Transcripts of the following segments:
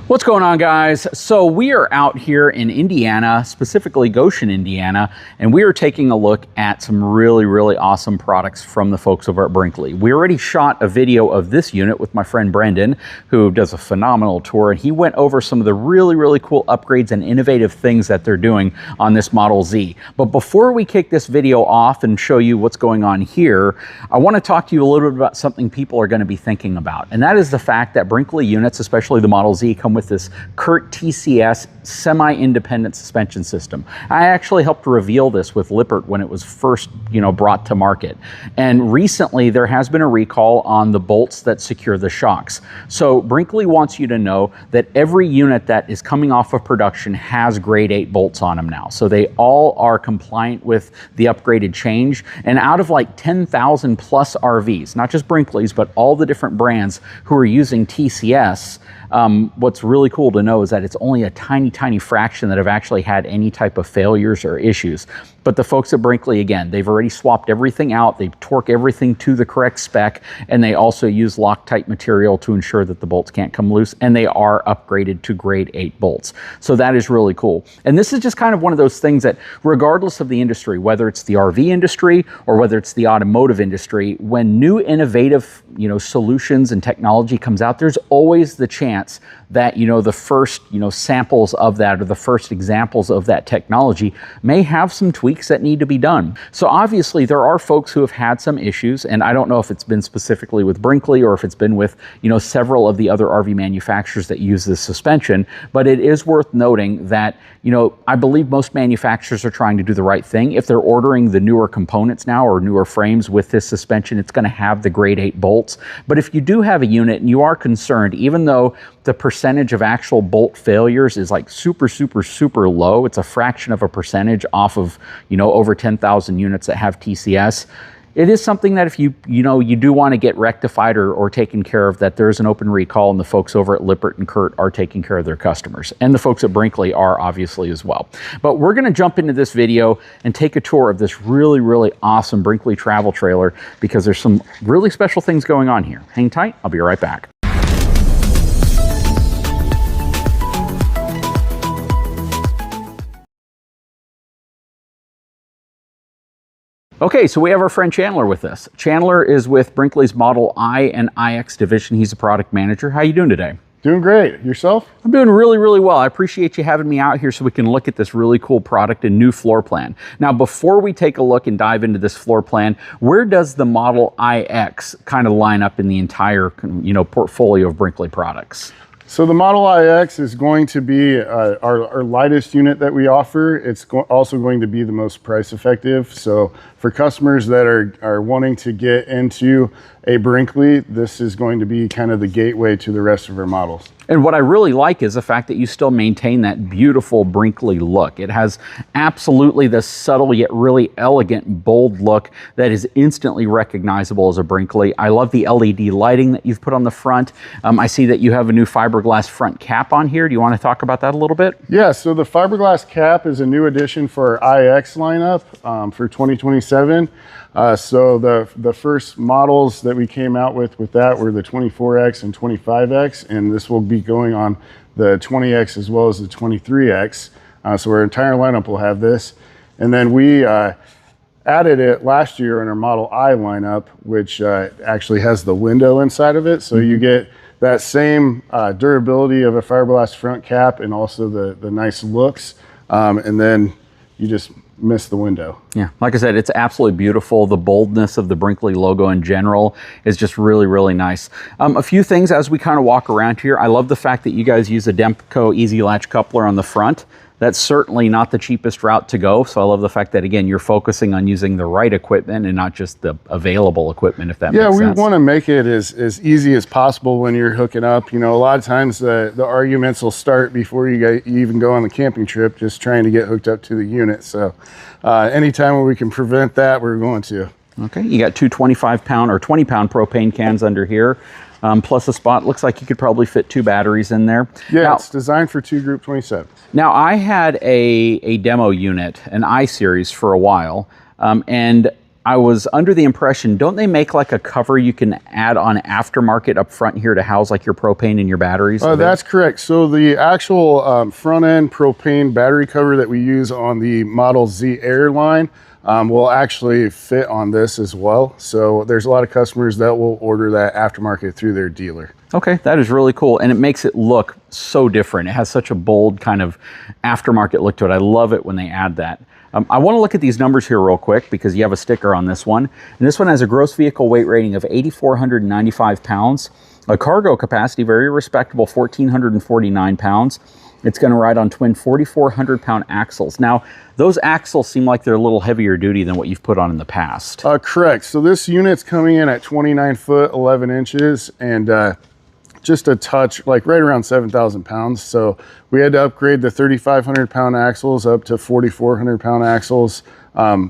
What's going on, guys? So we are out here in Indiana, specifically Goshen, Indiana, and we are taking a look at some really awesome products from the folks over at Brinkley. We already shot a video of this unit with my friend Brendan, who does a phenomenal tour, and he went over some of the really cool upgrades and innovative things that they're doing on this Model Z. But before we kick this video off and show you what's going on here, I want to talk to you a little bit about something people are going to be thinking about, and that is the fact that Brinkley units, especially the Model Z, come with this CURT TCS semi-independent suspension system. I actually helped reveal this with Lippert when it was first, brought to market. And recently there has been a recall on the bolts that secure the shocks. So Brinkley wants you to know that every unit that is coming off of production has grade 8 bolts on them now. So they all are compliant with the upgraded change. And out of like 10,000 plus RVs, not just Brinkley's, but all the different brands who are using TCS, what's really cool to know is that it's only a tiny fraction that have actually had any type of failures or issues. But the folks at Brinkley, again, they've already swapped everything out, they've torqued everything to the correct spec, and they also use Loctite material to ensure that the bolts can't come loose, and they are upgraded to grade 8 bolts. So that is really cool. And this is just kind of one of those things that, regardless of the industry, whether it's the RV industry or whether it's the automotive industry, when new innovative solutions and technology comes out, there's always the chance that the first samples of that, or the first examples of that technology, may have some tweaks that need to be done. So obviously there are folks who have had some issues, and I don't know if it's been specifically with Brinkley or if it's been with several of the other RV manufacturers that use this suspension, but it is worth noting that I believe most manufacturers are trying to do the right thing. If they're ordering the newer components now or newer frames with this suspension, it's going to have the grade 8 bolts. But if you do have a unit and you are concerned, even though the percentage of actual bolt failures is like super low, it's a fraction of a percentage off of over 10,000 units that have TCS, it is something that if you do want to get rectified or taken care of, that there's an open recall, and the folks over at Lippert and CURT are taking care of their customers. And the folks at Brinkley are obviously as well. But we're going to jump into this video and take a tour of this really awesome Brinkley travel trailer, because there's some really special things going on here. Hang tight, I'll be right back. Okay, so we have our friend Chandler with us. Chandler is with Brinkley's Model I and IX division. He's a product manager. How are you doing today? Doing great. Yourself? I'm doing really well. I appreciate you having me out here so we can look at this really cool product and new floor plan. Now, before we take a look and dive into this floor plan, where does the Model IX kind of line up in the entire portfolio of Brinkley products? So the Model IX is going to be our lightest unit that we offer. It's also going to be the most price effective. So for customers that are wanting to get into a Brinkley, this is going to be kind of the gateway to the rest of our models. And what I really like is the fact that you still maintain that beautiful Brinkley look. It has absolutely the subtle yet really elegant, bold look that is instantly recognizable as a Brinkley. I love the LED lighting that you've put on the front. I see that you have a new fiberglass front cap on here. Do you want to talk about that a little bit? Yeah, so the fiberglass cap is a new addition for our IX lineup for 2027. So the first models that we came out with that were the 24X and 25X, and this will be going on the 20X as well as the 23X. So our entire lineup will have this. And then we added it last year in our Model I lineup, which actually has the window inside of it. So you get that same durability of a fiberglass front cap and also the nice looks. And then you just miss the window. Yeah, like I said, it's absolutely beautiful. The boldness of the Brinkley logo in general is just really nice. A few things as we kind of walk around here. I love the fact that you guys use a Demco Easy Latch coupler on the front. That's certainly not the cheapest route to go. So I love the fact that, again, you're focusing on using the right equipment and not just the available equipment, if that makes sense. Yeah, we want to make it as easy as possible when you're hooking up. A lot of times the arguments will start before you even go on the camping trip, just trying to get hooked up to the unit. So anytime when we can prevent that, we're going to. Okay, you got two 25-pound or 20-pound propane cans under here. Plus a spot. Looks like you could probably fit 2 batteries in there. Yeah, now, it's designed for 2 Group 27. Now, I had a demo unit, an I-Series, for a while, and I was under the impression, don't they make like a cover you can add on aftermarket up front here to house like your propane and your batteries? That's correct. So the actual front end propane battery cover that we use on the Model Z Air line will actually fit on this as well. So there's a lot of customers that will order that aftermarket through their dealer. Okay, that is really cool, and it makes it look so different. It has such a bold kind of aftermarket look to it. I love it when they add that. I want to look at these numbers here real quick because you have a sticker on this one. And this one has a gross vehicle weight rating of 8,495 pounds. A cargo capacity, very respectable, 1,449 pounds. It's going to ride on twin 4,400-pound axles. Now, those axles seem like they're a little heavier duty than what you've put on in the past. Correct. So this unit's coming in at 29 foot, 11 inches, and just a touch, like right around 7,000 pounds. So we had to upgrade the 3,500-pound axles up to 4,400-pound axles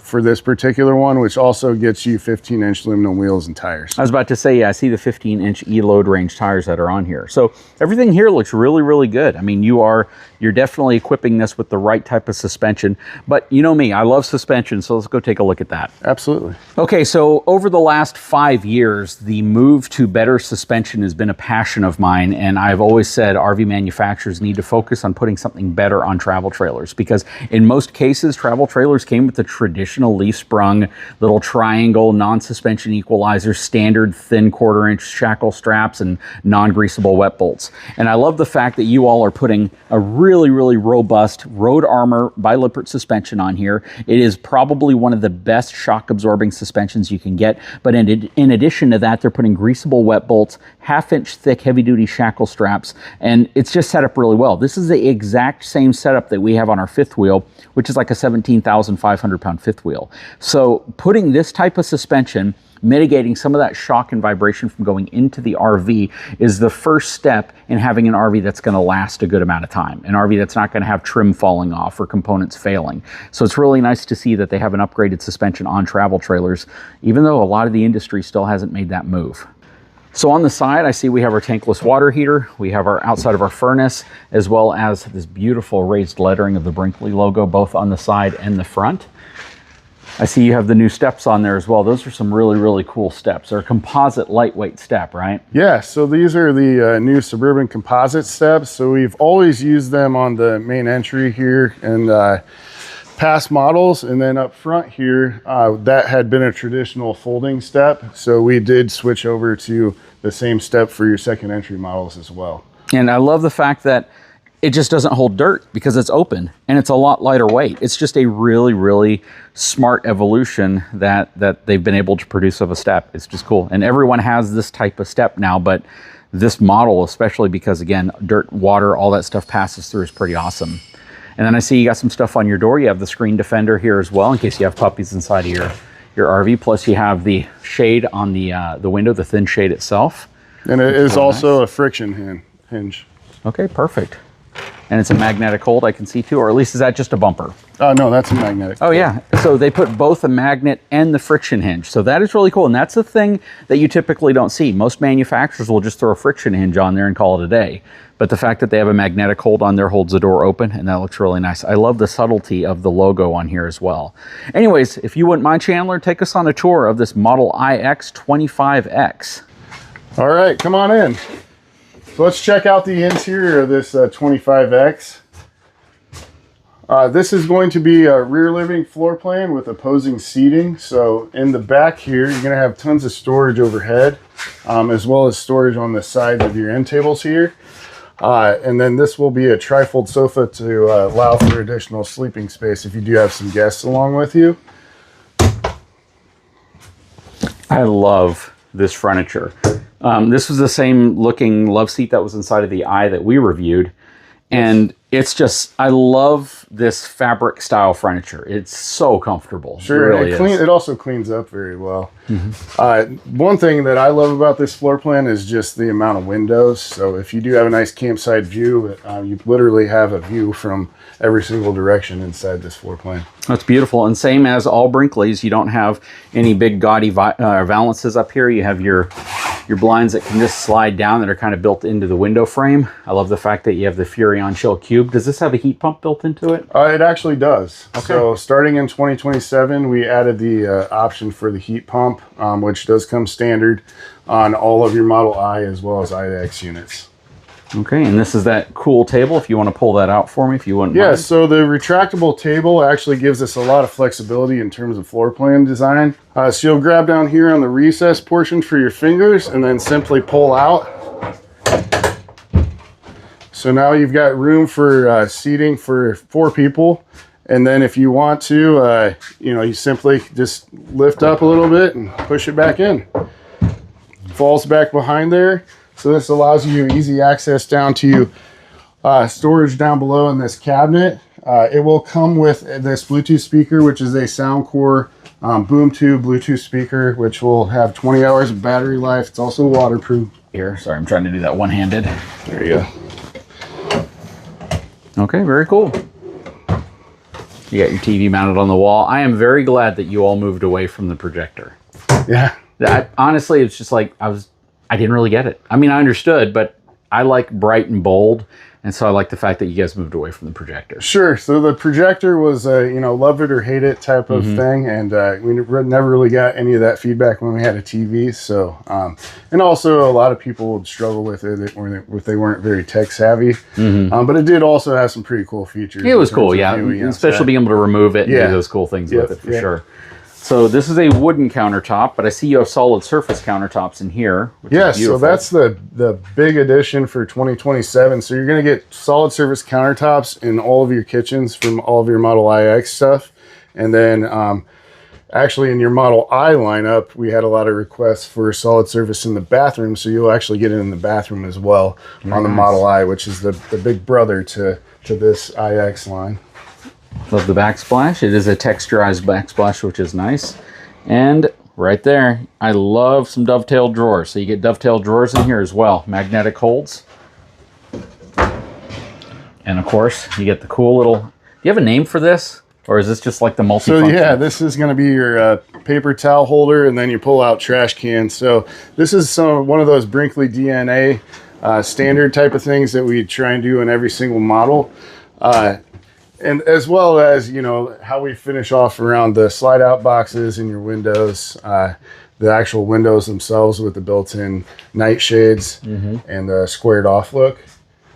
for this particular one, which also gets you 15-inch aluminum wheels and tires. I was about to say, yeah, I see the 15-inch E-load range tires that are on here. So everything here looks really, really good. I mean, you're definitely equipping this with the right type of suspension. But you know me, I love suspension, so let's go take a look at that. Absolutely. Okay, so over the last 5 years, the move to better suspension has been a passion of mine, and I've always said RV manufacturers need to focus on putting something better on travel trailers, because in most cases, travel trailers came with the traditional leaf-sprung little triangle non-suspension equalizer, standard thin quarter-inch shackle straps, and non-greasable wet bolts. And I love the fact that you all are putting a really, really robust Road Armor by Lippert suspension on here. It is probably one of the best shock-absorbing suspensions you can get, but in addition to that, they're putting greasable wet bolts, half-inch thick heavy-duty shackle straps, and it's just set up really well. This is the exact same setup that we have on our fifth wheel, which is like a 17,500-pound fifth wheel. So putting this type of suspension, mitigating some of that shock and vibration from going into the RV, is the first step in having an RV that's going to last a good amount of time, an RV that's not going to have trim falling off or components failing. So it's really nice to see that they have an upgraded suspension on travel trailers, even though a lot of the industry still hasn't made that move. So on the side, I see we have our tankless water heater, we have our outside of our furnace, as well as this beautiful raised lettering of the Brinkley logo, both on the side and the front. I see you have the new steps on there as well. Those are some really, really cool steps. They're a composite lightweight step, right? Yeah, so these are the new Suburban composite steps. So we've always used them on the main entry here and past models, and then up front here, that had been a traditional folding step. So we did switch over to the same step for your second entry models as well. And I love the fact that it just doesn't hold dirt because it's open and it's a lot lighter weight. It's just a really, really smart evolution that they've been able to produce of a step. It's just cool. And everyone has this type of step now, but this model, especially because again, dirt, water, all that stuff passes through, is pretty awesome. And then I see you got some stuff on your door. You have the screen defender here as well in case you have puppies inside of your RV. Plus you have the shade on the window, the thin shade itself. And it is also a friction hinge. Okay, perfect. And it's a magnetic hold, I can see too, or at least is that just a bumper? No, that's a magnetic. Oh yeah, so they put both the magnet and the friction hinge. So that is really cool, and that's the thing that you typically don't see. Most manufacturers will just throw a friction hinge on there and call it a day. But the fact that they have a magnetic hold on there holds the door open, and that looks really nice. I love the subtlety of the logo on here as well. Anyways, if you wouldn't mind, Chandler, take us on a tour of this Model iX 25X. All right, come on in. So let's check out the interior of this 25X. This is going to be a rear living floor plan with opposing seating. So in the back here, you're going to have tons of storage overhead, as well as storage on the sides of your end tables here. And then this will be a trifold sofa to allow for additional sleeping space if you do have some guests along with you. I love this furniture. This was the same looking love seat that was inside of the i that we reviewed. And it's just, I love this fabric style furniture. It's so comfortable. Sure, it really is. It also cleans up very well. Mm-hmm. One thing that I love about this floor plan is just the amount of windows. So if you do have a nice campsite view, you literally have a view from every single direction inside this floor plan. That's beautiful. And same as all Brinkleys, you don't have any big gaudy valances up here. You have your your blinds that can just slide down that are kind of built into the window frame. I love the fact that you have the Furrion Chill Cube. Does this have a heat pump built into it? It actually does. Okay. So starting in 2027, we added the option for the heat pump, which does come standard on all of your Model I as well as IX units. Okay, and this is that cool table, if you want to pull that out for me, if you wouldn't Yeah, mind. so the retractable table actually gives us a lot of flexibility in terms of floor plan design. So you'll grab down here on the recess portion for your fingers and then simply pull out. So now you've got room for seating for 4 people. And then if you want to, you simply just lift up a little bit and push it back in. Falls back behind there. So this allows you easy access down to storage down below in this cabinet. It will come with this Bluetooth speaker, which is a Soundcore Boom Tube Bluetooth speaker, which will have 20 hours of battery life. It's also waterproof. Here, sorry, I'm trying to do that one-handed. There you go. Okay, very cool. You got your TV mounted on the wall. I am very glad that you all moved away from the projector. Yeah. Honestly, it's just like, I didn't really get it. I mean, I understood, but I like bright and bold. And so I like the fact that you guys moved away from the projector. Sure. So the projector was a, love it or hate it type of thing. And we never really got any of that feedback when we had a TV. So, and also a lot of people would struggle with it if they weren't very tech savvy. But it did also have some pretty cool features. It was cool, yeah. Especially being able to remove it and do those cool things with it for sure. So this is a wooden countertop, but I see you have solid surface countertops in here. Yeah, so that's the big addition for 2027. So you're going to get solid surface countertops in all of your kitchens from all of your Model IX stuff. And then actually in your Model I lineup, we had a lot of requests for solid surface in the bathroom. So you'll actually get it in the bathroom as well on the Model I, which is the big brother to this IX line. Love the backsplash. It is a texturized backsplash, which is nice. And right there, I love some dovetail drawers. So you get dovetail drawers in here as well. Magnetic holds. And of course, you get the cool little... Do you have a name for this? Or is this just like the multi-function? So yeah, this is going to be your paper towel holder, and then you pull out trash cans. So this is one of those Brinkley DNA standard type of things that we try and do in every single model. And as well as, how we finish off around the slide out boxes in your windows, the actual windows themselves with the built-in night shades and the squared off look.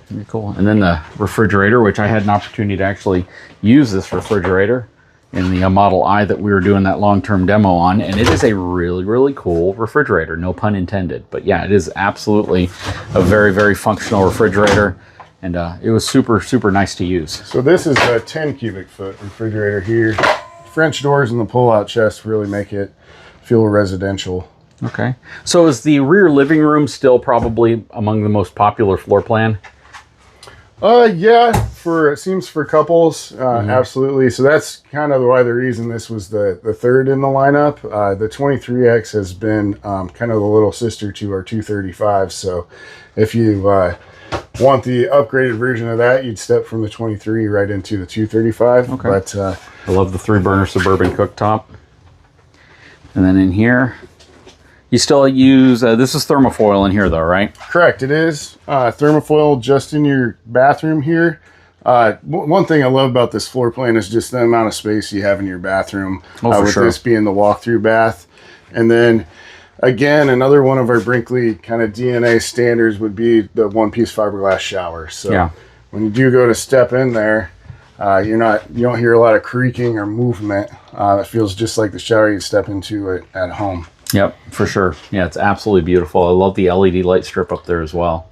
Very cool. And then the refrigerator, which I had an opportunity to actually use this refrigerator in the Model I that we were doing that long-term demo on. And it is a really, really cool refrigerator, no pun intended. But yeah, it is absolutely a very, very functional refrigerator. And it was super, super nice to use. So this is a 10 cubic foot refrigerator here. French doors and the pull-out chest really make it feel residential. Okay. So is the rear living room still probably among the most popular floor plan? Yeah, it seems for couples, absolutely. So that's kind of the reason this was the third in the lineup. The 23X has been kind of the little sister to our 235. So if you want the upgraded version of that, you'd step from the 23 right into the 235. Okay. But I love the 3-burner Suburban cooktop. And then in here, you still use, this is thermofoil in here though, right? Correct, it is. Thermofoil just in your bathroom here. One thing I love about this floor plan is just the amount of space you have in your bathroom. With this being the walk-through bath. And then, again, another one of our Brinkley kind of DNA standards would be the one-piece fiberglass shower. So when you do go to step in there, you don't hear a lot of creaking or movement. It feels just like the shower you step into at home. Yep, for sure. Yeah, it's absolutely beautiful. I love the LED light strip up there as well.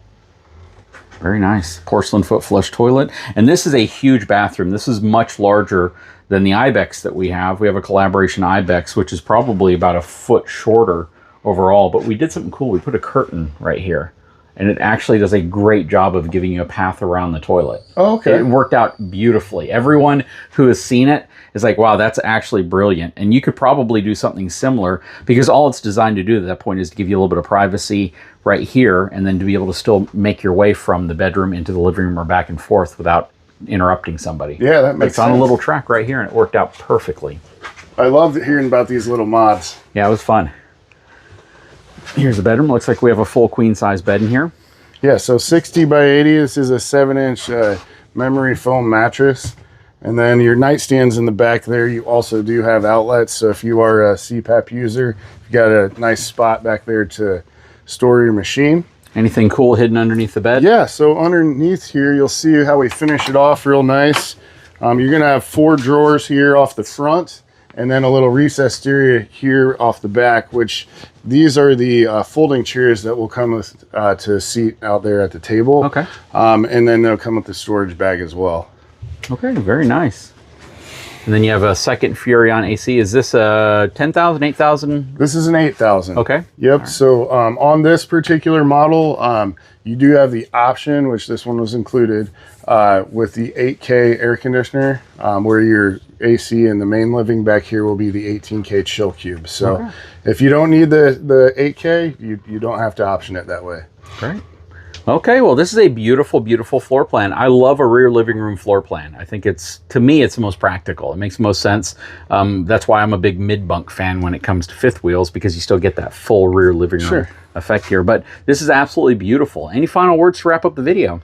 Very nice. Porcelain foot flush toilet. And this is a huge bathroom. This is much larger than the Ibex that we have. We have a collaboration Ibex, which is probably about a foot shorter overall, but we did something cool. We put a curtain right here, and it actually does a great job of giving you a path around the toilet. Oh, okay. It worked out beautifully. Everyone who has seen it is like, wow, that's actually brilliant. And you could probably do something similar, because all it's designed to do at that point is to give you a little bit of privacy right here, and then to be able to still make your way from the bedroom into the living room or back and forth without interrupting somebody. Yeah, that makes sense. It's on a little track right here, and it worked out perfectly. I love hearing about these little mods. Yeah, it was fun. Here's the bedroom. Looks like we have a full queen size bed in here. Yeah, so 60 by 80. This is a 7-inch memory foam mattress. And then your nightstands in the back there, you also do have outlets. So if you are a CPAP user, you've got a nice spot back there to store your machine. Anything cool hidden underneath the bed? Yeah, so underneath here, you'll see how we finish it off real nice. You're gonna have 4 drawers here off the front, and then a little recessed area here off the back, which these are the folding chairs that will come with to seat out there at the table. Okay. And then they'll come with the storage bag as well. Okay, very nice. And then you have a second Furrion AC. Is this a 10,000, 8,000? This is an 8,000. Okay. Yep. Right. So on this particular model, you do have the option, which this one was included, with the 8K air conditioner, where your AC in the main living back here will be the 18K chill cube. So okay. If you don't need the 8K, you don't have to option it that way. Great. Okay, well, this is a beautiful, beautiful floor plan. I love a rear living room floor plan. I think to me, it's the most practical. It makes the most sense. That's why I'm a big mid-bunk fan when it comes to fifth wheels, because you still get that full rear living room effect here. But this is absolutely beautiful. Any final words to wrap up the video?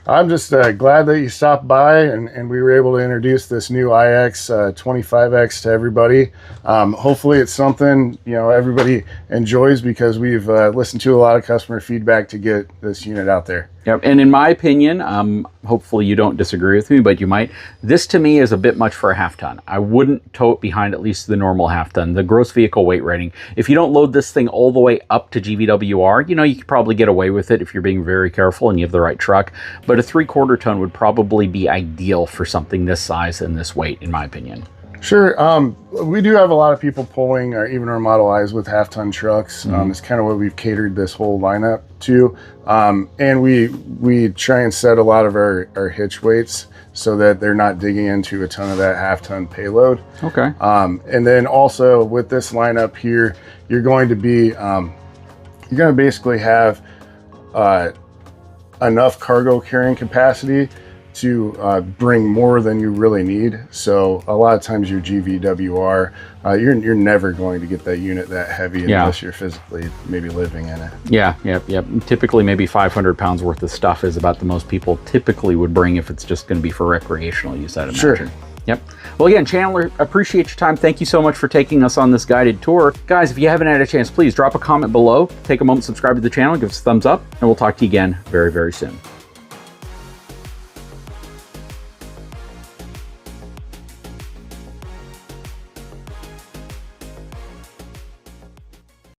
I'm just glad that you stopped by and we were able to introduce this new iX 25X to everybody. Hopefully it's something everybody enjoys, because we've listened to a lot of customer feedback to get this unit out there. Yep. And in my opinion, hopefully you don't disagree with me, but you might. This to me is a bit much for a half ton. I wouldn't tow it behind at least the normal half ton, the gross vehicle weight rating. If you don't load this thing all the way up to GVWR, you could probably get away with it if you're being very careful and you have the right truck. But a 3/4 ton would probably be ideal for something this size and this weight, in my opinion. Sure. We do have a lot of people pulling even our Model Is with half-ton trucks. It's kind of what we've catered this whole lineup to. And we try and set a lot of our hitch weights so that they're not digging into a ton of that half-ton payload. Okay. And then also with this lineup here, you're going to basically have enough cargo carrying capacity to bring more than you really need. So a lot of times your GVWR, you're never going to get that unit that heavy unless you're physically maybe living in it. Yeah, yep. Typically maybe 500 pounds worth of stuff is about the most people typically would bring if it's just going to be for recreational use, I'd imagine. Sure. Yep. Well, again, Chandler, appreciate your time. Thank you so much for taking us on this guided tour. Guys, if you haven't had a chance, please drop a comment below, take a moment, subscribe to the channel, give us a thumbs up, and we'll talk to you again very, very soon.